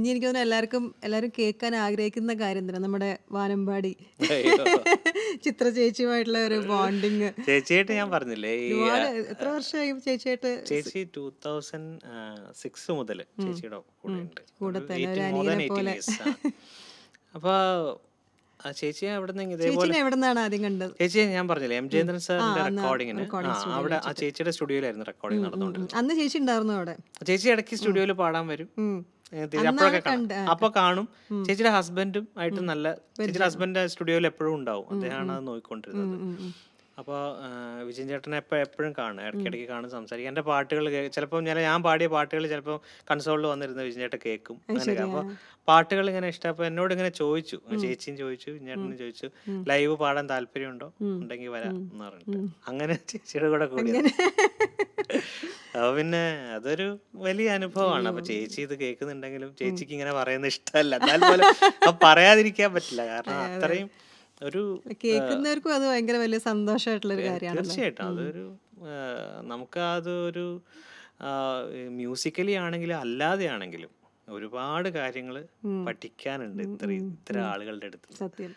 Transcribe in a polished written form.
ഇനി എനിക്ക് തോന്നുന്നു എല്ലാവരും കേൾക്കാൻ ആഗ്രഹിക്കുന്ന കാര്യം തന്നെ നമ്മുടെ വാനമ്പാടി അയ്യോ ചിത്ര ചേച്ചിയുമായിട്ടുള്ള ഒരു ബോണ്ടിങ്. ചേച്ചിയായിട്ട് ഞാൻ പറഞ്ഞില്ലേ ഒരുപാട് എത്ര വർഷമായി ചേച്ചിയായിട്ട് ചേച്ചി 2006 മുതൽ ചേച്ചിയുടെ കൂടെ ഉണ്ട്. കൂടെ തന്നെ ഒരു മോർ ദാൻ അനിയനെ 18 പോലെ. ഇയേഴ്സ്. അപ്പൊ ആ ചേച്ചി അവിടെ നിന്ന് ഇതേപോലെ ചേച്ചിനെ എവിടെ നിന്നാണ് ആദ്യം കണ്ടത്? ചേച്ചിയെ ഞാൻ പറഞ്ഞില്ലേ എം ജയേന്ദ്രൻ സാറിന്റെ അന്ന് റെക്കോർഡിങ്ങിന് recording studio അവിടെ ആ ചേച്ചിയുടെ സ്റ്റുഡിയോയിലായിരുന്നു റെക്കോർഡിങ് നടന്നുകൊണ്ടിരുന്നത്. അന്ന് ചേച്ചി ഉണ്ടായിരുന്നു അവിടെ. ചേച്ചി ഇടയ്ക്ക് സ്റ്റുഡിയോയിൽ പാടാൻ വരും. ഉം. അപ്പോഴൊക്കെ കണ്ട് അപ്പൊ കാണും. ചേച്ചിയുടെ ഹസ്ബൻഡും ആയിട്ട് നല്ല ചേച്ചിയുടെ ഹസ്ബൻഡ് സ്റ്റുഡിയോയിൽ എപ്പോഴും ഉണ്ടാവും. അദ്ദേഹമാണ് അത് നോക്കിക്കൊണ്ടിരുന്നത്. അപ്പോൾ വിജയൻ ചേട്ടനെ എപ്പോഴും കാണും, ഇടയ്ക്കിടയ്ക്ക് കാണും, സംസാരിക്കും. എൻ്റെ പാട്ടുകൾ ചിലപ്പോൾ ഞാൻ പാടിയ പാട്ടുകൾ ചിലപ്പോൾ കൺസോളിൽ വന്നിരുന്ന വിജയൻ ചേട്ടൻ കേൾക്കും. അങ്ങനെയൊക്കെ അപ്പോൾ പാട്ടുകൾ ഇങ്ങനെ ഇഷ്ടം. അപ്പോൾ എന്നോട് ഇങ്ങനെ ചോദിച്ചു, ചേച്ചിയും ചോദിച്ചു, വിജയൻ ചേട്ടനും ചോദിച്ചു, ലൈവ് പാടാൻ താല്പര്യമുണ്ടോ, ഉണ്ടെങ്കിൽ വരാം എന്ന് പറഞ്ഞിട്ട് അങ്ങനെ ചേച്ചിയുടെ കൂടെ കൂടിയത്. അപ്പൊ പിന്നെ അതൊരു വലിയ അനുഭവമാണ്. അപ്പൊ ചേച്ചി ഇത് കേൾക്കുന്നുണ്ടെങ്കിലും ചേച്ചിക്ക് ഇങ്ങനെ പറയുന്നത് ഇഷ്ടമല്ല. എന്നാൽ പോലും അപ്പൊ പറയാതിരിക്കാൻ പറ്റില്ല. കാരണം അത്രയും ഒരു കേൾക്കുന്നവർക്കും അത് ഭയങ്കര വലിയ സന്തോഷമായിട്ടുള്ള ഒരു കാര്യമാണ്. തീർച്ചയായിട്ടും അതൊരു നമുക്ക് അതൊരു മ്യൂസിക്കലി ആണെങ്കിലും അല്ലാതെ ആണെങ്കിലും ഒരുപാട് കാര്യങ്ങൾ പഠിക്കാനുണ്ട് ഇത്ര ആളുകളുടെ അടുത്ത്. സത്യം.